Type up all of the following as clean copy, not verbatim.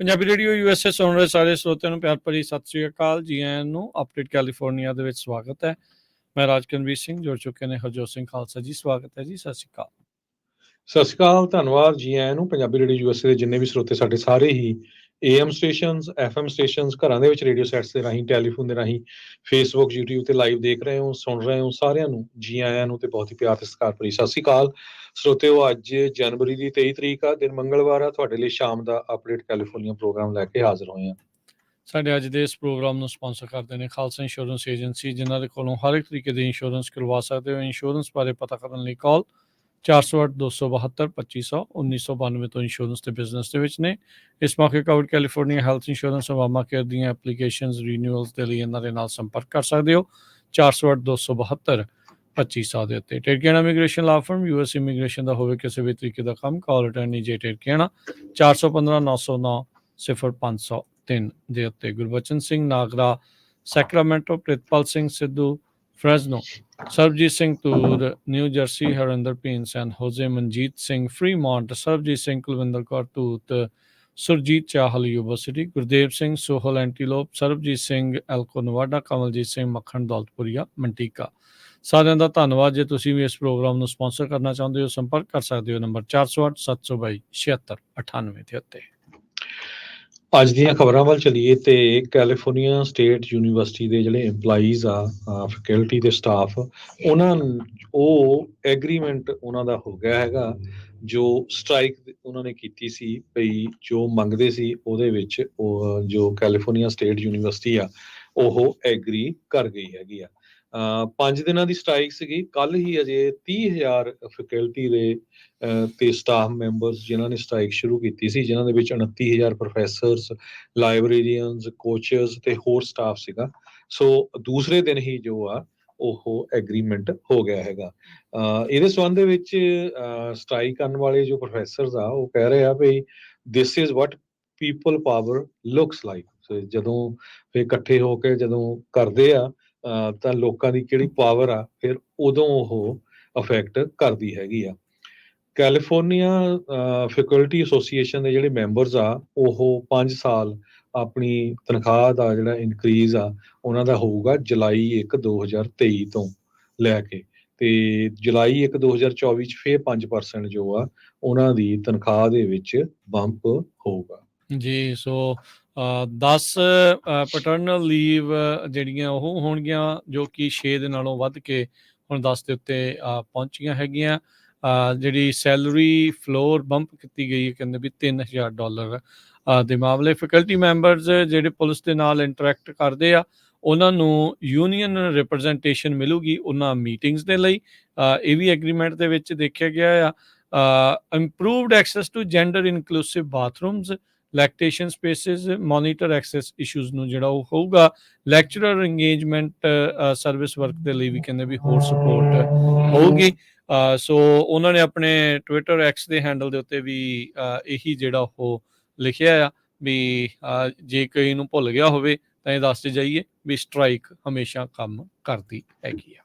Punjabi radio USA ਸੁਣ ਰਹੇ ਸਾਰੇ ਸਰੋਤਿਆਂ ਨੂੰ ਪਿਆਰ ਭਰੀ ਸਤਿ ਸ੍ਰੀ ਅਕਾਲ। ਜੀ ਆਇਆਂ ਨੂੰ ਅਪਡੇਟ ਕੈਲੀਫੋਰਨੀਆ ਦੇ ਵਿੱਚ ਸਵਾਗਤ ਹੈ। ਮੈਂ ਰਾਜਕਨਵੀਰ ਸਿੰਘ, ਜੁੜ ਚੁੱਕੇ ਨੇ ਹਰਜੋਤ ਸਿੰਘ ਖਾਲਸਾ ਜੀ। ਸਵਾਗਤ ਹੈ ਜੀ, ਸਤਿ ਸ੍ਰੀ ਅਕਾਲ। ਸਤਿ ਸ਼੍ਰੀ ਅਕਾਲ, ਧੰਨਵਾਦ ਜੀ ਆਇਆਂ ਨੂੰ। ਪੰਜਾਬੀ ਰੇਡੀਓ USA ਦੇ ਜਿੰਨੇ ਵੀ ਸਰੋਤੇ ਸਾਡੇ ਸਾਰੇ ਹੀ AM ਸਟੇਸ਼ਨਸ, FM ਸਟੇਸ਼ਨਸ, ਘਰਾਂ ਦੇ ਵਿੱਚ ਰੇਡੀਓ ਸੈਟਸ ਦੇ ਰਾਹੀਂ, ਟੈਲੀਫੋਨ ਦੇ ਰਾਹੀਂ, ਫੇਸਬੁੱਕ, YouTube ਤੇ ਲਾਈਵ ਦੇਖ ਰਹੇ ਹੋ, ਸੁਣ ਰਹੇ ਹੋ, ਸਾਰਿਆਂ ਨੂੰ ਜੀ ਆਇਆਂ ਨੂੰ ਤੇ ਬਹੁਤ ਹੀ ਪਿਆਰ ਤੇ ਸਤਿਕਾਰ ਭਰੀ ਸਤਿ ਸ਼੍ਰੀ ਅਕਾਲ। ਸਰੋਤਿਓ, ਅੱਜ ਜਨਵਰੀ ਦੀ 23 ਤਰੀਕ ਆ, ਦਿਨ ਮੰਗਲਵਾਰ ਆ। ਤੁਹਾਡੇ ਲਈ ਸ਼ਾਮ ਦਾ ਅਪਡੇਟ ਕੈਲੀਫੋਰਨੀਆ ਪ੍ਰੋਗਰਾਮ ਲੈ ਕੇ ਹਾਜ਼ਰ ਹੋਏ ਹਾਂ। ਸਾਡੇ ਅੱਜ ਦੇ ਇਸ ਪ੍ਰੋਗਰਾਮ ਨੂੰ ਸਪਾਂਸਰ ਕਰਦੇ ਨੇ ਖਾਲਸਾ ਇੰਸ਼ੋਰੈਂਸ ਏਜੰਸੀ, ਜਿਨ੍ਹਾਂ ਦੇ ਕੋਲੋਂ ਹਰ ਇੱਕ ਤਰੀਕੇ ਦੀ ਇੰਸ਼ੋਰੈਂਸ ਕਰਵਾ ਸਕਦੇ ਹੋ। ਇੰਸ਼ੋਰੈਂਸ ਬਾਰੇ ਪਤਾ ਕਰਨ ਲਈ ਕਾਲ 408-272-2500 1992 ਤੋਂ ਇੰਸ਼ੋਰੈਂਸ ਤੇ ਬਿਜ਼ਨਸ ਦੇ ਵਿੱਚ ਨੇ। ਇਸ ਮੌਕੇ covered California health insurance Obama care ਦੀਆਂ ਐਪਲੀਕੇਸ਼ਨਸ ਰੀਨਿਊਅਲਸ ਦੇ ਲਈ ਇਹਨਾਂ ਦੇ ਨਾਲ ਸੰਪਰਕ ਕਰ ਸਕਦੇ ਹੋ 408-272-2500 ਦੇ ਉੱਤੇ। ਟੇਰਕੇਣਾ ਇਮੀਗ੍ਰੇਸ਼ਨ ਲਾ ਫਰਮ, US ਇਮੀਗ੍ਰੇਸ਼ਨ ਦਾ ਹੋਵੇ ਕਿਸੇ ਵੀ ਤਰੀਕੇ ਦਾ ਕੰਮ, ਕਾਲ ਅਟੈਰਨੀ ਜੇ ਟੇਰਕੇਣਾ 415-909-0503 ਦੇ ਉੱਤੇ। Gurbachan Singh Nagra Sacramento, Pritpal Singh Sidhu Fresno, Sarabjit Singh Toor New Jersey, Harinder ਪੀਨਸ and Jose Manjit Singh Fremont, Sarabjit Singh Kulwinder Kaur Dhoot, Surjit Chahal university, Gurdev Singh Sohal Antelope, Sarabjit Singh Elko Nevada, Kamaljit Singh Makhan Daulatpuria ਮੰਟੀਕਾ। ਸਾਰਿਆਂ ਦਾ ਧੰਨਵਾਦ। ਜੇ ਤੁਸੀਂ ਵੀ ਇਸ ਪ੍ਰੋਗਰਾਮ ਨੂੰ ਸਪਾਂਸਰ ਕਰਨਾ ਚਾਹੁੰਦੇ ਹੋ, ਸੰਪਰਕ ਕਰ ਸਕਦੇ ਹੋ ਨੰਬਰ 408-722-7698 ਦੇ ਉੱਤੇ। ਅੱਜ ਦੀਆਂ ਖਬਰਾਂ ਵੱਲ ਚਲੀਏ ਤੇ ਕੈਲੀਫੋਰਨੀਆ ਸਟੇਟ ਯੂਨੀਵਰਸਿਟੀ ਦੇ ਜਿਹੜੇ EMPLOYEES ਆ, ਫੈਕਲਟੀ ਤੇ ਸਟਾਫ, ਉਹ ਐਗਰੀਮੈਂਟ ਉਹਨਾਂ ਦਾ ਹੋ ਗਿਆ ਹੈਗਾ। ਜੋ ਸਟ੍ਰਾਈਕ ਉਹਨਾਂ ਨੇ ਕੀਤੀ ਸੀ ਭਈ ਜੋ ਮੰਗਦੇ ਸੀ ਉਹਦੇ ਵਿੱਚ ਉਹ ਜੋ ਕੈਲੀਫੋਰਨੀਆ ਸਟੇਟ ਯੂਨੀਵਰਸਿਟੀ ਆ ਉਹ ਐਗਰੀ ਕਰ ਗਈ ਹੈਗੀ ਆ। 5 ਦਿਨਾਂ ਦੀ ਸਟ੍ਰਾਈਕ ਸੀਗੀ। ਕੱਲ ਹੀ ਅਜੇ 30,000 ਫੈਕਲਟੀ ਦੇ ਤੇ ਸਟਾਫ ਮੈਂਬਰਸ ਜਿਨ੍ਹਾਂ ਨੇ ਸਟ੍ਰਾਈਕ ਸ਼ੁਰੂ ਕੀਤੀ ਸੀ, ਜਿਨ੍ਹਾਂ ਦੇ ਵਿੱਚ 29,000 ਪ੍ਰੋਫੈਸਰਸ, ਲਾਇਬ੍ਰੇਰੀਅਨਸ, ਕੋਚਸ ਤੇ ਹੋਰ ਸਟਾਫ ਸੀਗਾ। ਸੋ ਦੂਸਰੇ ਦਿਨ ਹੀ ਜੋ ਆ ਉਹ ਐਗਰੀਮੈਂਟ ਹੋ ਗਿਆ ਹੈਗਾ। ਇਹਦੇ ਸੰਬੰਧ ਦੇ ਵਿੱਚ ਸਟ੍ਰਾਈਕ ਕਰਨ ਵਾਲੇ ਜੋ ਪ੍ਰੋਫੈਸਰਸ ਆ ਉਹ ਕਹਿ ਰਹੇ ਆ ਵੀ this is what people power looks like. ਜਦੋਂ ਫਿਰ ਇਕੱਠੇ ਹੋ ਕੇ ਜਦੋਂ ਕਰਦੇ ਆ ਤਾਂ ਲੋਕਾਂ ਦੀ ਕਿਹੜੀ ਪਾਵਰ ਆ ਫਿਰ ਉਦੋਂ ਉਹ ਅਫੈਕਟ ਕਰਦੀ ਹੈਗੀ ਆ। ਕੈਲੀਫੋਰਨੀਆ ਫੈਕਲਟੀ ਐਸੋਸੀਏਸ਼ਨ ਦੇ ਜਿਹੜੇ ਮੈਂਬਰਸ ਆ ਉਹ 5 ਸਾਲ ਆਪਣੀ ਤਨਖਾਹ ਦਾ ਜਿਹੜਾ ਇਨਕਰੀਜ਼ ਆ ਉਹਨਾਂ ਦਾ ਹੋਊਗਾ ਜੁਲਾਈ 1, 2023 ਤੋਂ ਲੈ ਕੇ, ਤੇ ਜੁਲਾਈ 1, 2024 ਚ ਫਿਰ 5% ਜੋ ਆ ਉਹਨਾਂ ਦੀ ਤਨਖਾਹ ਦੇ ਵਿੱਚ ਬੰਪ ਹੋਊਗਾ ਜੀ। ਸੋ 10 ਪੈਟਰਨਲ ਲੀਵ ਜਿਹੜੀਆਂ ਉਹ ਹੋਣਗੀਆਂ, ਜੋ ਕਿ 6 ਦੇ ਨਾਲੋਂ ਵੱਧ ਕੇ ਹੁਣ 10 ਦੇ ਉੱਤੇ ਪਹੁੰਚੀਆਂ ਹੈਗੀਆਂ। ਜਿਹੜੀ ਸੈਲਰੀ ਫਲੋਰ ਬੰਪ ਕੀਤੀ ਗਈ ਹੈ, ਕਹਿੰਦੇ ਵੀ $3,000 ਦੇ ਮਾਮਲੇ। ਫੈਕਲਟੀ ਮੈਂਬਰਸ ਜਿਹੜੇ ਪੁਲਿਸ ਦੇ ਨਾਲ ਇੰਟਰੈਕਟ ਕਰਦੇ ਆ, ਉਹਨਾਂ ਨੂੰ ਯੂਨੀਅਨ ਰਿਪਰੈਜ਼ੈਂਟੇਸ਼ਨ ਮਿਲੂਗੀ ਉਹਨਾਂ ਮੀਟਿੰਗਸ ਦੇ ਲਈ। ਇਹ ਵੀ ਐਗਰੀਮੈਂਟ ਦੇ ਵਿੱਚ ਦੇਖਿਆ ਗਿਆ ਆ। Improved access to gender inclusive bathrooms, lactation spaces, monitor access issues ਨੂੰ ਜਿਹੜਾ ਉਹ ਹੋਊਗਾ। ਲੈਕਚਰਰ ਇੰਗੇਜਮੈਂਟ ਸਰਵਿਸ ਵਰਕ ਦੇ ਲਈ ਵੀ ਕਹਿੰਦੇ ਵੀ ਹੋਰ ਸਪੋਰਟ ਹੋਊਗੀ। ਸੋ ਉਹਨਾਂ ਨੇ ਆਪਣੇ ਟਵਿੱਟਰ ਐਕਸ ਦੇ ਹੈਂਡਲ ਦੇ ਉੱਤੇ ਵੀ ਇਹੀ ਜਿਹੜਾ ਉਹ ਲਿਖਿਆ ਆ ਵੀ ਜੇ ਕੋਈ ਨੂੰ ਭੁੱਲ ਗਿਆ ਹੋਵੇ ਤਾਂ ਇਹ ਦੱਸਦੇ ਜਾਈਏ ਵੀ ਸਟ੍ਰਾਈਕ ਹਮੇਸ਼ਾ ਕੰਮ ਕਰਦੀ ਹੈਗੀ ਆ।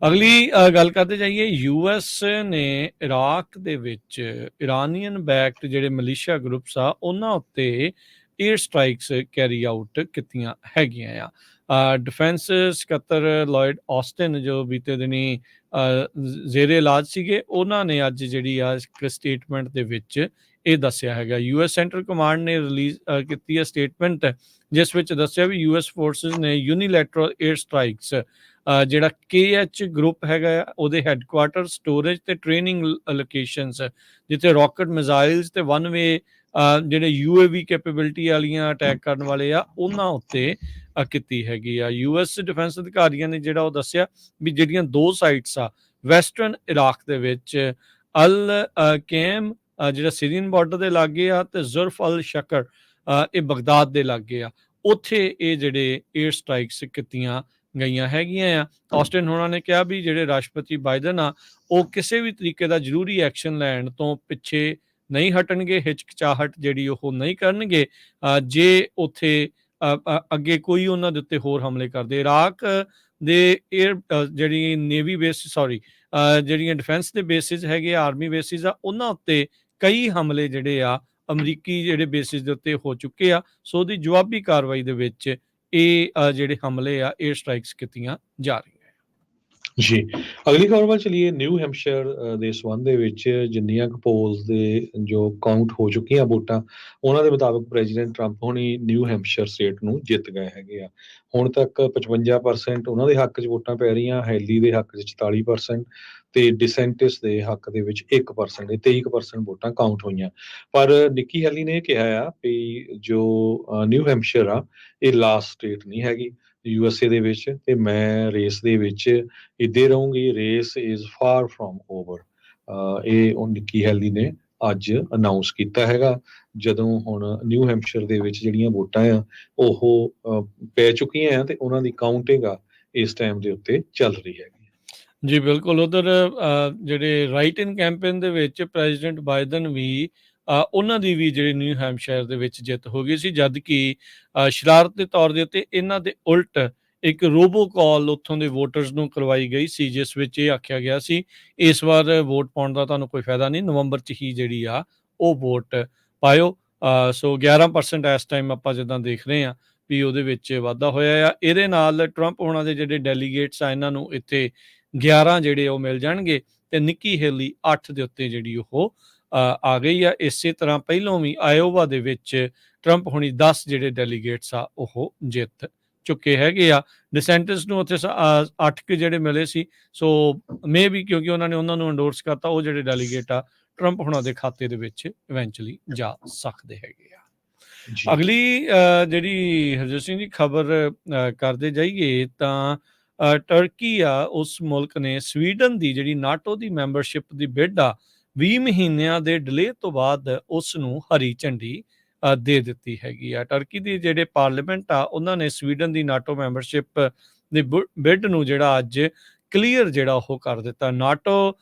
ਅਗਲੀ ਗੱਲ ਕਰਦੇ ਜਾਈਏ, US ਨੇ ਇਰਾਕ ਦੇ ਵਿੱਚ ਇਰਾਨੀਅਨ ਬੈਕਡ ਜਿਹੜੇ ਮਲੀਸ਼ੀਆ ਗਰੁੱਪਸ ਆ ਉਹਨਾਂ ਉੱਤੇ ਏਅਰ ਸਟ੍ਰਾਈਕਸ ਕੈਰੀ ਆਊਟ ਕੀਤੀਆਂ ਹੈਗੀਆਂ ਆ। ਡਿਫੈਂਸ ਸਕੱਤਰ ਲੋਇਡ ਆਸਟਿਨ ਜੋ ਬੀਤੇ ਦਿਨੀ ਜ਼ੇਰੇ ਇਲਾਜ ਸੀਗੇ, ਉਹਨਾਂ ਨੇ ਅੱਜ ਜਿਹੜੀ ਆ ਇੱਕ ਸਟੇਟਮੈਂਟ ਦੇ ਵਿੱਚ ਇਹ ਦੱਸਿਆ ਹੈਗਾ। US ਸੈਂਟਰਲ ਕਮਾਂਡ ਨੇ ਰਿਲੀਜ਼ ਕੀਤੀ ਹੈ ਸਟੇਟਮੈਂਟ, ਜਿਸ ਵਿੱਚ ਦੱਸਿਆ ਵੀ US ਫੋਰਸਿਸ ਨੇ ਯੂਨੀਲੈਟਰਲ ਏਅਰ ਸਟ੍ਰਾਈਕਸ ਜਿਹੜਾ KH ਗਰੁੱਪ ਹੈਗਾ ਆ ਉਹਦੇ ਹੈੱਡਕੁਆਟਰ, ਸਟੋਰੇਜ ਤੇ ਟ੍ਰੇਨਿੰਗ ਲੋਕੇਸ਼ਨਸ, ਜਿੱਥੇ ਰੌਕਟ ਮਿਜ਼ਾਈਲਸ ਤੇ ਵਨ ਵੇ ਜਿਹੜੇ UAV ਕੈਪੇਬਿਲਿਟੀ ਵਾਲੀਆਂ ਅਟੈਕ ਕਰਨ ਵਾਲੇ ਆ ਉਹਨਾਂ ਉੱਤੇ ਕੀਤੀ ਹੈਗੀ ਆ। US ਡਿਫੈਂਸ ਅਧਿਕਾਰੀਆਂ ਨੇ ਜਿਹੜਾ ਉਹ ਦੱਸਿਆ ਵੀ ਜਿਹੜੀਆਂ 2 ਸਾਈਟਸ ਆ ਵੈਸਟਰਨ ਇਰਾਕ ਦੇ ਵਿੱਚ, ਅਲ ਕੈਮ ਜਿਹੜਾ ਸੀਰੀਅਨ ਬਾਰਡਰ ਦੇ ਲਾਗੇ ਆ ਤੇ ਜ਼ੁਰਫ ਅਲ ਸ਼ਕਰ ਇਹ ਬਗਦਾਦ ਦੇ ਲਾਗੇ ਆ, ਉੱਥੇ ਇਹ ਜਿਹੜੇ ਏਅਰ ਸਟ੍ਰਾਈਕਸ ਕੀਤੀਆਂ ਗਈਆਂ ਹੈਗੀਆਂ ਆ। ਆਸਟਿਨ ਹੋਣਾ ਨੇ ਕਿਹਾ ਵੀ ਜਿਹੜੇ ਰਾਸ਼ਟਰਪਤੀ ਬਾਈਡਨ ਆ ਉਹ ਕਿਸੇ ਵੀ ਤਰੀਕੇ ਦਾ ਜ਼ਰੂਰੀ ਐਕਸ਼ਨ ਲੈਣ ਤੋਂ ਪਿੱਛੇ ਨਹੀਂ ਹਟਣਗੇ, ਹਿਚਕਚਾਹਟ ਜਿਹੜੀ ਉਹ ਨਹੀਂ ਕਰਨਗੇ ਜੇ ਉੱਥੇ ਅੱਗੇ ਕੋਈ ਉਹਨਾਂ ਦੇ ਉੱਤੇ ਹੋਰ ਹਮਲੇ ਕਰਦੇ। ਇਰਾਕ ਦੇ ਏਅਰ ਜਿਹੜੀ ਨੇਵੀ ਬੇਸ ਜਿਹੜੀਆਂ ਡਿਫੈਂਸ ਦੇ ਬੇਸਿਸ ਹੈਗੇ, ਆਰਮੀ ਬੇਸਿਸ ਆ, ਉਹਨਾਂ ਉੱਤੇ ਕਈ ਹਮਲੇ ਜਿਹੜੇ ਆ ਅਮਰੀਕੀ ਜਿਹੜੇ ਬੇਸਿਸ ਦੇ ਉੱਤੇ ਹੋ ਚੁੱਕੇ ਆ। ਸੋ ਉਹਦੀ ਜਵਾਬੀ ਕਾਰਵਾਈ ਦੇ ਵਿੱਚ ਇਹ ਜਿਹੜੇ ਹਮਲੇ ਆ, 에ਅਰ ਸਟ੍ਰਾਈਕਸ ਕੀਤੀਆਂ ਜਾ ਰਹੀਆਂ। ਜੀ, ਅਗਲੀ ਖਬਰ ਵੱਲ ਚਲੀਏ। ਨਿਊ ਹੈਂਪਸ਼ਾਇਰ ਦੇ ਸੰਬੰਧ ਦੇ ਵਿੱਚ ਜਿੰਨੀਆਂ ਕੁ ਪੋਲਸ ਦੇ ਜੋ ਕਾਊਂਟ ਹੋ ਚੁੱਕੀਆਂ ਵੋਟਾਂ, ਉਹਨਾਂ ਦੇ ਮੁਤਾਬਕ ਪ੍ਰੈਜ਼ੀਡੈਂਟ ਟਰੰਪ ਹੁਣੀ ਨਿਊ ਹੈਂਪਸ਼ਾਇਰ ਸਟੇਟ ਨੂੰ ਜਿੱਤ ਗਏ ਹੈਗੇ ਆ। ਹੁਣ ਤੱਕ 55% ਉਹਨਾਂ ਦੇ ਹੱਕ 'ਚ ਵੋਟਾਂ ਪੈ ਰਹੀਆਂ, ਹੈਲੀ ਦੇ ਹੱਕ 'ਚ 44% ਤੇ ਡਿਸੈਂਟਿਸ ਦੇ ਹੱਕ ਦੇ ਵਿੱਚ 1%, ਇਹ 23% ਵੋਟਾਂ ਕਾਊਂਟ ਹੋਈਆਂ। ਪਰ ਨਿੱਕੀ ਹੈਲੀ ਨੇ ਇਹ ਕਿਹਾ ਆ ਵੀ ਜੋ ਨਿਊ ਹੈਂਪਸ਼ਾਇਰ ਆ, ਇਹ ਲਾਸਟ ਸਟੇਟ ਨਹੀਂ ਹੈਗੀ USA ਦੇ ਵਿੱਚ, ਤੇ ਮੈਂ ਰੇਸ ਦੇ ਵਿੱਚ ਇੱਦੇ ਰਹੂੰਗੀ। Race is far from over. ਇਹ ਉਹ ਨਿੱਕੀ ਹੈਲੀ ਨੇ ਅੱਜ ਅਨਾਊਂਸ ਕੀਤਾ ਹੈਗਾ, ਜਦੋਂ ਹੁਣ ਨਿਊ ਹੈਂਪਸ਼ਾਇਰ ਦੇ ਵਿੱਚ ਜਿਹੜੀਆਂ ਵੋਟਾਂ ਆ ਉਹ ਪੈ ਚੁੱਕੀਆਂ ਆ ਤੇ ਉਹਨਾਂ ਦੀ ਕਾਊਂਟਿੰਗ ਆ ਇਸ ਟਾਈਮ ਦੇ ਉੱਤੇ ਚੱਲ ਰਹੀ ਹੈਗੀ। ਜੀ ਬਿਲਕੁਲ, ਉਧਰ ਜਿਹੜੇ ਰਾਈਟ ਇਨ ਕੈਂਪੇਨ ਦੇ ਵਿੱਚ ਪ੍ਰੈਜ਼ੀਡੈਂਟ ਬਾਈਡਨ ਵੀ ਉਹਨਾਂ ਦੀ ਵੀ ਜਿਹੜੀ ਨਿਊ ਹੈਂਪਸ਼ਾਇਰ ਦੇ ਵਿੱਚ ਜਿੱਤ ਹੋ ਗਈ ਸੀ, ਜਦ ਕਿ ਸ਼ਰਾਰਤ ਦੇ ਤੌਰ ਦੇ ਉੱਤੇ ਇਹਨਾਂ ਦੇ ਉਲਟ ਇੱਕ ਰੋਬੋ ਕਾਲ ਉੱਥੋਂ ਦੇ ਵੋਟਰਸ ਨੂੰ ਕਰਵਾਈ ਗਈ ਸੀ, ਜਿਸ ਵਿੱਚ ਇਹ ਆਖਿਆ ਗਿਆ ਸੀ ਇਸ ਵਾਰ ਵੋਟ ਪਾਉਣ ਦਾ ਤੁਹਾਨੂੰ ਕੋਈ ਫਾਇਦਾ ਨਹੀਂ, ਨਵੰਬਰ 'ਚ ਹੀ ਜਿਹੜੀ ਆ ਉਹ ਵੋਟ ਪਾਇਓ। ਸੋ 11% ਇਸ ਟਾਈਮ ਆਪਾਂ ਜਿੱਦਾਂ ਦੇਖ ਰਹੇ ਹਾਂ ਵੀ ਉਹਦੇ ਵਿੱਚ ਵਾਧਾ ਹੋਇਆ ਆ। ਇਹਦੇ ਨਾਲ ਟਰੰਪ ਹੋਣਾ ਦੇ ਜਿਹੜੇ ਡੈਲੀਗੇਟਸ ਆ, ਇਹਨਾਂ ਨੂੰ ਇੱਥੇ 11 ਜਿਹੜੇ ਉਹ ਮਿਲ ਜਾਣਗੇ, ਤੇ ਨਿੱਕੀ ਹੇਲੀ 8 ਦੇ ਉੱਤੇ ਜਿਹੜੀ ਉਹ ਆ ਗਈ ਆ। ਇਸੇ ਤਰ੍ਹਾਂ ਪਹਿਲੋਂ ਵੀ ਆਇਓਵਾ ਦੇ ਵਿੱਚ ਟਰੰਪ ਹੁਣੀ 10 ਜਿਹੜੇ ਡੈਲੀਗੇਟਸ ਆ ਉਹ ਜਿੱਤ ਚੁੱਕੇ ਹੈਗੇ ਆ। ਡਿਸੈਂਟਿਸ ਨੂੰ ਉੱਥੇ 8 ਜਿਹੜੇ ਮਿਲੇ ਸੀ, ਸੋ ਮੇ ਵੀ ਕਿਉਂਕਿ ਉਹਨਾਂ ਨੇ ਉਹਨਾਂ ਨੂੰ ਅੰਡੋਰਸ ਕਰਤਾ, ਉਹ ਜਿਹੜੇ ਡੈਲੀਗੇਟ ਆ ਟਰੰਪ ਹੁਣਾਂ ਦੇ ਖਾਤੇ ਦੇ ਵਿੱਚ ਇਵੈਂਚੁਅਲੀ ਜਾ ਸਕਦੇ ਹੈਗੇ ਆ। ਅਗਲੀ ਜਿਹੜੀ ਹਰਜੋਤ ਸਿੰਘ ਜੀ ਖਬਰ ਕਰਦੇ ਜਾਈਏ ਤਾਂ ਟਰਕੀ ਆ, ਉਸ ਮੁਲਕ ਨੇ ਸਵੀਡਨ ਦੀ ਜਿਹੜੀ ਨਾਟੋ ਦੀ ਮੈਂਬਰਸ਼ਿਪ ਦੀ ਬਿਡ ਆ 20 ਮਹੀਨਿਆਂ ਦੇ ਡਿਲੇ ਤੋਂ ਬਾਅਦ ਉਸ ਨੂੰ ਹਰੀ ਝੰਡੀ ਦੇ ਦਿੱਤੀ ਹੈਗੀ ਆ। ਟਰਕੀ ਦੀ ਜਿਹੜੇ ਪਾਰਲੀਮੈਂਟ ਆ, ਉਹਨਾਂ ਨੇ ਸਵੀਡਨ ਦੀ ਨਾਟੋ ਮੈਂਬਰਸ਼ਿਪ ਦੀ ਬਿਡ ਨੂੰ ਜਿਹੜਾ ਅੱਜ ਕਲੀਅਰ ਜਿਹੜਾ ਉਹ ਕਰ ਦਿੱਤਾ। ਨਾਟੋ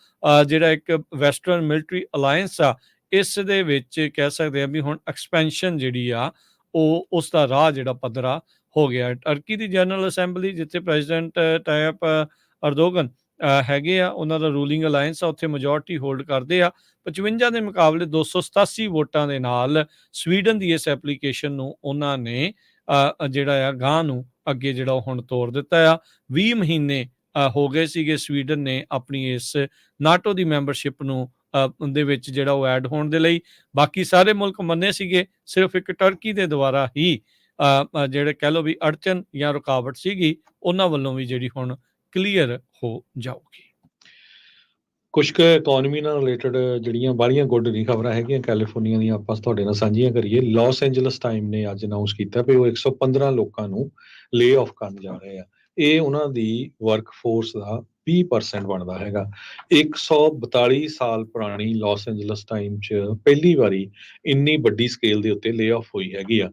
ਜਿਹੜਾ ਇੱਕ ਵੈਸਟਰਨ ਮਿਲਟਰੀ ਅਲਾਇੰਸ ਆ, ਇਸ ਦੇ ਵਿੱਚ ਕਹਿ ਸਕਦੇ ਆ ਵੀ ਹੁਣ ਐਕਸਪੈਂਸ਼ਨ ਜਿਹੜੀ ਆ ਉਹ ਉਸ ਦਾ ਰਾਹ ਜਿਹੜਾ ਪੱਧਰਾ ਹੋ ਗਿਆ। ਟਰਕੀ ਦੀ ਜਨਰਲ ਅਸੈਂਬਲੀ, ਜਿੱਥੇ ਪ੍ਰੈਜ਼ੀਡੈਂਟ ਤਾਇਪ ਅਰਦੋਗਨ ਹੈਗੇ ਆ, ਉਹਨਾਂ ਦਾ ਰੂਲਿੰਗ ਅਲਾਇੰਸ ਆ, ਉੱਥੇ ਮੈਜੋਰਟੀ ਹੋਲਡ ਕਰਦੇ ਆ। 55 ਦੇ ਮੁਕਾਬਲੇ 287 ਵੋਟਾਂ ਦੇ ਨਾਲ ਸਵੀਡਨ ਦੀ ਇਸ ਐਪਲੀਕੇਸ਼ਨ ਨੂੰ ਉਹਨਾਂ ਨੇ ਜਿਹੜਾ ਆ ਗਾਂ ਨੂੰ ਅੱਗੇ ਜਿਹੜਾ ਉਹ ਹੁਣ ਤੋੜ ਦਿੱਤਾ ਆ। 20 ਮਹੀਨੇ ਹੋ ਗਏ ਸੀਗੇ ਸਵੀਡਨ ਨੇ ਆਪਣੀ ਇਸ ਨਾਟੋ ਦੀ ਮੈਂਬਰਸ਼ਿਪ ਨੂੰ ਦੇ ਵਿੱਚ ਜਿਹੜਾ ਉਹ ਐਡ ਹੋਣ ਦੇ ਲਈ। ਬਾਕੀ ਸਾਰੇ ਮੁਲਕ ਮੰਨੇ ਸੀਗੇ, ਸਿਰਫ ਇੱਕ ਟਰਕੀ ਦੇ ਦੁਆਰਾ ਹੀ ਜਿਹੜੇ ਕਹਿ ਲਓ ਵੀ ਅੜਚਨ ਜਾਂ ਰੁਕਾਵਟ ਸੀਗੀ, ਉਹਨਾਂ ਵੱਲੋਂ ਵੀ ਜਿਹੜੀ ਹੁਣ ਕਲੀਅਰ ਹੋ ਜਾਊਗੀ। ਕੁਝ ਕੁ ਇਕੋਨਮੀ ਨਾਲ ਰਿਲੇਟਡ ਜਿਹੜੀਆਂ ਬਾਹਲੀਆਂ ਗੁੱਡ ਨਹੀਂ ਖਬਰਾਂ ਹੈਗੀਆਂ ਕੈਲੀਫੋਰਨੀਆ ਦੀਆਂ, ਆਪਾਂ ਤੁਹਾਡੇ ਨਾਲ ਸਾਂਝੀਆਂ ਕਰੀਏ। ਲਾਸ ਐਂਜਲਸ ਟਾਈਮ ਨੇ ਅੱਜ ਅਨਾਊਂਸ ਕੀਤਾ ਵੀ ਉਹ 115 ਲੋਕਾਂ ਨੂੰ ਲੇ ਆਫ ਕਰਨ ਜਾ ਰਹੇ ਆ। ਇਹ ਉਹਨਾਂ ਦੀ ਵਰਕ ਫੋਰਸ ਦਾ 20% ਬਣਦਾ ਹੈਗਾ। 142 ਸਾਲ ਪੁਰਾਣੀ ਲਾਸ ਐਂਜਲਸ ਟਾਈਮ 'ਚ ਪਹਿਲੀ ਵਾਰੀ ਇੰਨੀ ਵੱਡੀ ਸਕੇਲ ਦੇ ਉੱਤੇ ਲੇ ਆਫ ਹੋਈ ਹੈਗੀ ਆ।